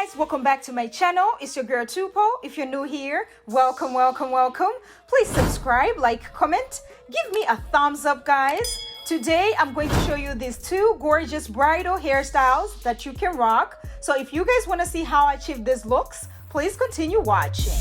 guys, welcome back to my channel. It's your girl Tupo. If you're new here, welcome. Please subscribe, like, comment, give me a thumbs up, guys. Today I'm going to show you these two gorgeous bridal hairstyles that you can rock. So if you guys want to see how I achieve these looks, please continue watching.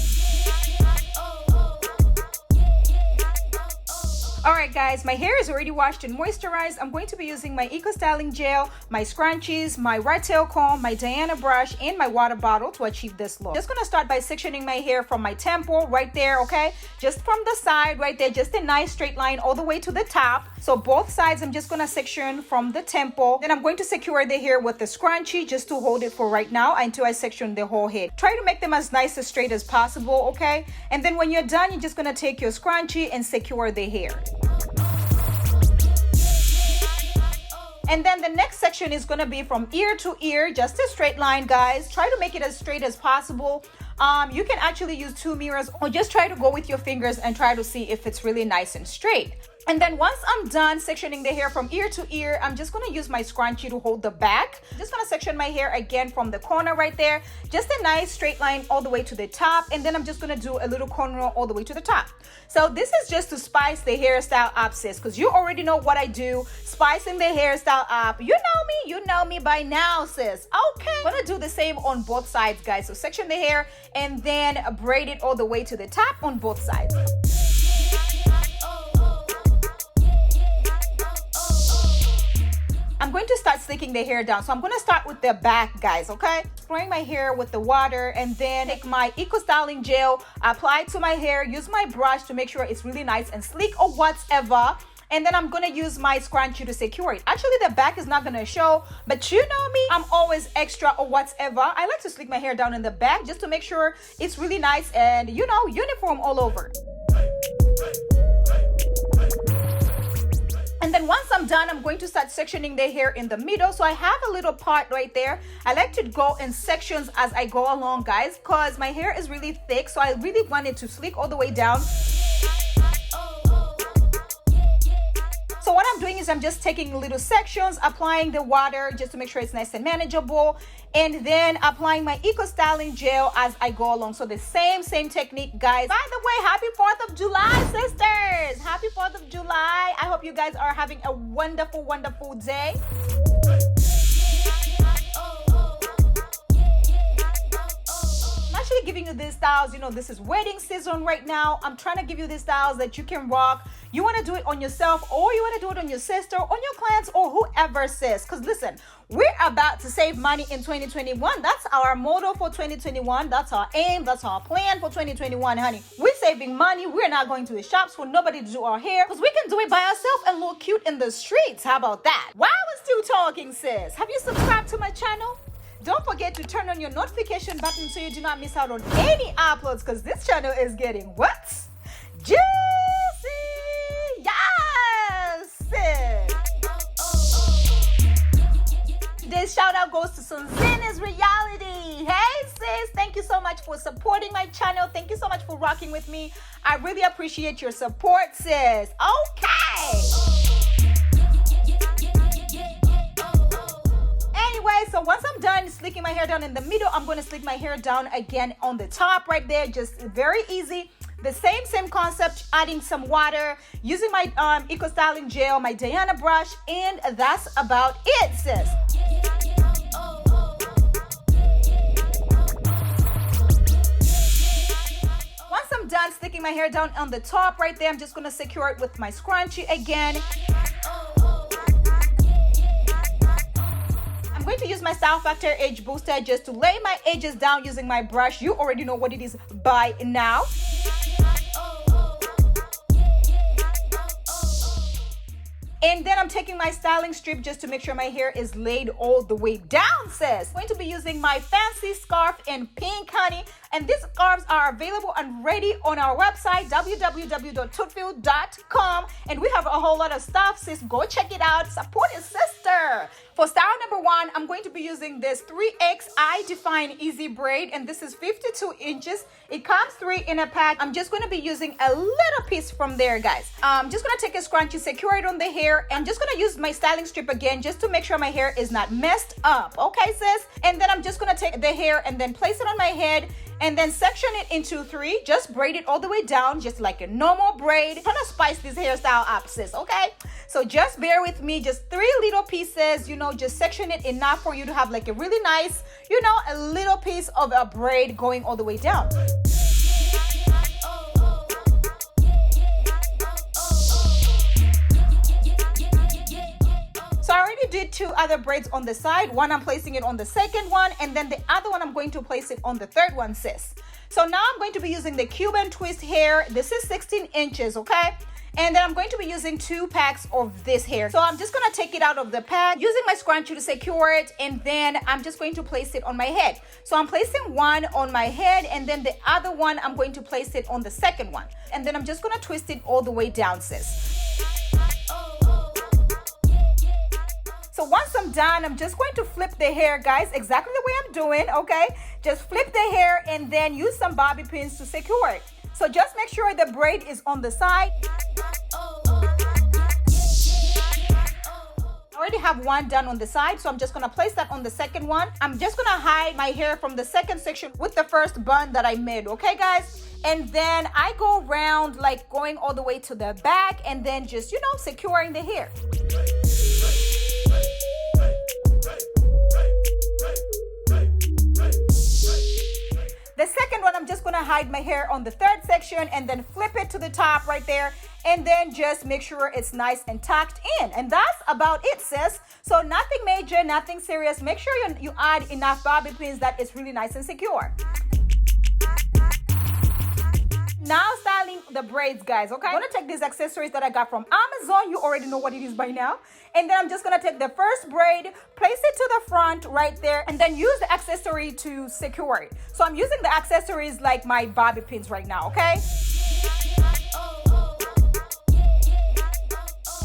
Alright guys, my hair is already washed and moisturized. I'm going to be using my Eco Styling Gel, my scrunchies, my rat tail comb, my Diana brush, and my water bottle to achieve this look. Just gonna start by sectioning my hair from my temple right there, okay? Just from the side right there, just a nice straight line all the way to the top. So both sides, I'm just gonna section from the temple. Then I'm going to secure the hair with the scrunchie just to hold it for right now until I section the whole head. Try to make them as nice and straight as possible, okay? And then when you're done, you're just gonna take your scrunchie and secure the hair. And then the next section is gonna be from ear to ear, just a straight line, guys. Try to make it as straight as possible. You can actually use two mirrors or just try to go with your fingers and try to see if it's really nice and straight. And then once I'm done sectioning the hair from ear to ear, I'm just gonna use my scrunchie to hold the back. I'm just gonna section my hair again from the corner right there. Just a nice straight line all the way to the top. And then I'm just gonna do a little corner all the way to the top. So this is just to spice the hairstyle up, sis, because you already know what I do, spicing the hairstyle up. You know me by now, sis. Okay, I'm gonna do the same on both sides, guys. So section the hair and then braid it all the way to the top on both sides. I'm going to start slicking the hair down. So I'm going to start with the back, guys, okay? Spraying my hair with the water and then take my Eco Styling Gel, apply it to my hair, use my brush to make sure it's really nice and sleek or whatever. And then I'm going to use my scrunchie to secure it. Actually, the back is not going to show, but you know me, I'm always extra or whatever. I like to slick my hair down in the back just to make sure it's really nice and, you know, uniform all over. And then once I'm done, I'm going to start sectioning the hair in the middle. So I have a little part right there. I like to go in sections as I go along, guys, because my hair is really thick. So I really want it to sleek all the way down. So what I'm doing is I'm just taking little sections, applying the water just to make sure it's nice and manageable, and then applying my Eco Styling Gel as I go along. So the same technique, guys. By the way, happy 4th of July, sisters. Happy 4th of July. I hope you guys are having a wonderful day. Giving you these styles, you know, this is wedding season right now. I'm trying to give you these styles that you can rock. You want to do it on yourself or you want to do it on your sister, on your clients, or whoever, sis. Because listen, we're about to save money in 2021. That's our motto for 2021. That's our aim. That's our plan for 2021, honey. We're saving money. We're not going to the shops for nobody to do our hair because we can do it by ourselves and look cute in the streets. How about that? While we're still talking, sis, have you subscribed to my channel? Don't forget to turn on your notification button so you do not miss out on any uploads because this channel is getting what? Juicy! Yes! Today's shout out goes to Sunzina's Reality. Hey sis, thank you so much for supporting my channel. Thank you so much for rocking with me. I really appreciate your support, sis. Okay! Anyway, so once I'm done slicking my hair down in the middle, I'm going to slick my hair down again on the top right there. Just very easy. The same concept, adding some water, using my Eco Styling Gel, my Diana brush, and that's about it, sis. Once I'm done slicking my hair down on the top right there, I'm just going to secure it with my scrunchie again. I'm going to use my Style Factor Age Booster just to lay my edges down using my brush. You already know what it is by now. And then I'm taking my styling strip just to make sure my hair is laid all the way down, sis. I'm going to be using my fancy scarf in pink, honey. And these scarves are available and ready on our website, www.tutfield.com. And we have a whole lot of stuff, sis. Go check it out. Support your sister. For style number 1, I'm going to be using this 3X I Define Easy Braid, and this is 52 inches. It comes 3 in a pack. I'm just going to be using a little piece from there, guys. I'm just going to take a scrunchie, secure it on the hair. I'm just going to use my styling strip again just to make sure my hair is not messed up. Okay, sis? And then I'm just going to take the hair and then place it on my head and then section it into 3. Just braid it all the way down, just like a normal braid. Trying to spice this hairstyle up, sis, okay? So just bear with me, just 3 little pieces, you know, just section it enough for you to have like a really nice, you know, a little piece of a braid going all the way down. So I already did 2 other braids on the side. One I'm placing it on the second one, and then the other one I'm going to place it on the third one, sis. So now I'm going to be using the Cuban twist hair. This is 16 inches, okay? And then I'm going to be using 2 packs of this hair. So I'm just gonna take it out of the pack, using my scrunchie to secure it, and then I'm just going to place it on my head. So I'm placing one on my head, and then the other one I'm going to place it on the second one. And then I'm just gonna twist it all the way down, sis. So once I'm done, I'm just going to flip the hair, guys, exactly the way I'm doing, okay? Just flip the hair and then use some bobby pins to secure it. So just make sure the braid is on the side. I already have one done on the side, so I'm just gonna place that on the second one. I'm just gonna hide my hair from the second section with the first bun that I made, okay, guys? And then I go around, like going all the way to the back and then just, you know, securing the hair. The second one, I'm just gonna hide my hair on the third section and then flip it to the top right there, and then just make sure it's nice and tucked in. And that's about it, sis. So nothing major, nothing serious. Make sure you add enough bobby pins that it's really nice and secure. Now styling the braids, guys, okay? I'm gonna take these accessories that I got from Amazon. You already know what it is by now. And then I'm just gonna take the first braid, place it to the front right there, and then use the accessory to secure it. So I'm using the accessories like my bobby pins right now, okay?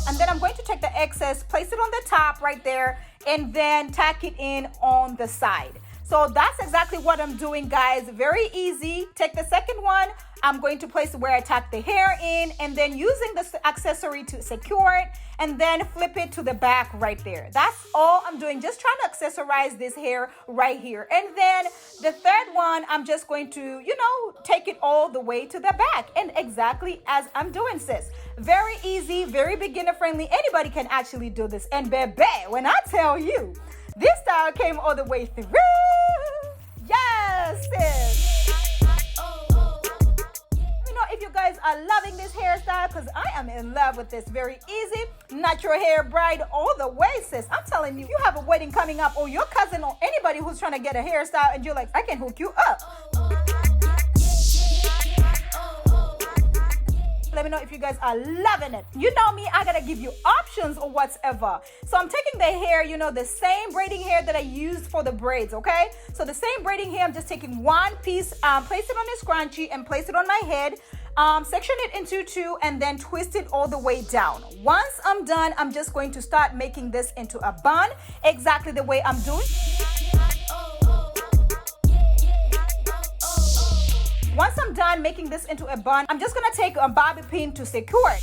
And then I'm going to take the excess, place it on the top right there, and then tack it in on the side. So that's exactly what I'm doing, guys. Very easy. Take the second one. I'm going to place where I tack the hair in, and then using this accessory to secure it, and then flip it to the back right there. That's all I'm doing. Just trying to accessorize this hair right here. And then the third one, I'm just going to, you know, take it all the way to the back. And exactly as I'm doing, sis. Very easy, very beginner friendly. Anybody can actually do this. And baby, when I tell you, this style came all the way through. Yes, sis. Let me know if you guys are loving this hairstyle, because I am in love with this. Very easy, natural hair bride all the way, sis. I'm telling you, you have a wedding coming up, or your cousin, or anybody who's trying to get a hairstyle, and you're like, I can hook you up. Let me know if you guys are loving it. You know me, I gotta give you options or whatever. So I'm taking the hair, you know, the same braiding hair that I used for the braids, okay? So the same braiding hair, I'm just taking one piece, place it on a scrunchie and place it on my head, section it into 2, and then twist it all the way down. Once I'm done, I'm just going to start making this into a bun, exactly the way I'm doing. Once I'm done making this into a bun, I'm just gonna take a bobby pin to secure it.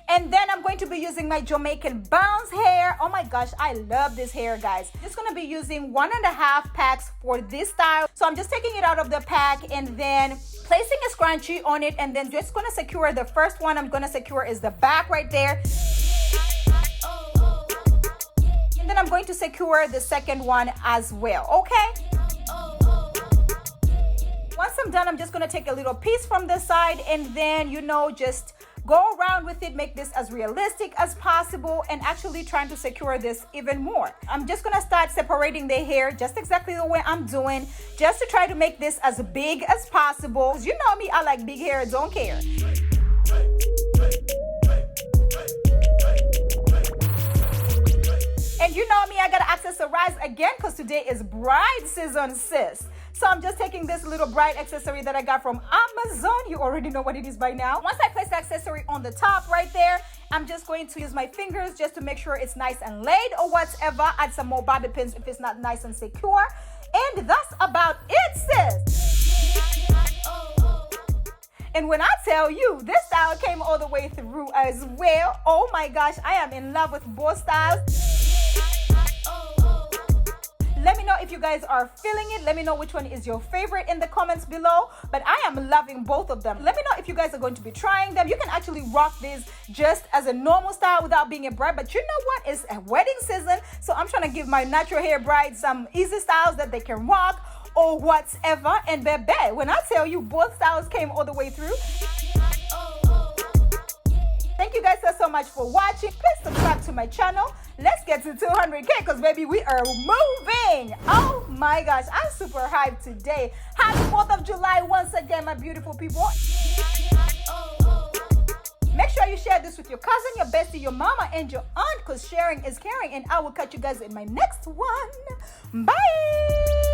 And then I'm going to be using my Jamaican bounce hair. Oh my gosh, I love this hair, guys. I'm just gonna be using 1.5 packs for this style. So I'm just taking it out of the pack and then placing a scrunchie on it, and then just gonna secure the first one I'm gonna secure is the back right there. And then I'm going to secure the second one as well, okay? Once I'm done, I'm just gonna take a little piece from the side and then, you know, just go around with it, make this as realistic as possible, and actually trying to secure this even more. I'm just gonna start separating the hair just exactly the way I'm doing, just to try to make this as big as possible. 'Cause you know me, I like big hair, don't care. And you know me, I gotta accessorize again because today is bride season, sis. So I'm just taking this little bride accessory that I got from Amazon. You already know what it is by now. Once I place the accessory on the top right there, I'm just going to use my fingers just to make sure it's nice and laid or whatever. Add some more bobby pins if it's not nice and secure. And that's about it, sis. And when I tell you, this style came all the way through as well. Oh my gosh, I am in love with both styles. Let me know if you guys are feeling it. Let me know which one is your favorite in the comments below. But I am loving both of them. Let me know if you guys are going to be trying them. You can actually rock these just as a normal style without being a bride. But you know what? It's a wedding season. So I'm trying to give my natural hair brides some easy styles that they can rock or whatever. And baby, when I tell you both styles came all the way through. Thank you guys so much for watching. Please subscribe to my channel. Let's get to 200K because baby, we are moving. Oh my gosh, I'm super hyped today. Happy 4th of July once again, my beautiful people. Make sure you share this with your cousin, your bestie, your mama, and your aunt because sharing is caring. And I will catch you guys in my next one. Bye.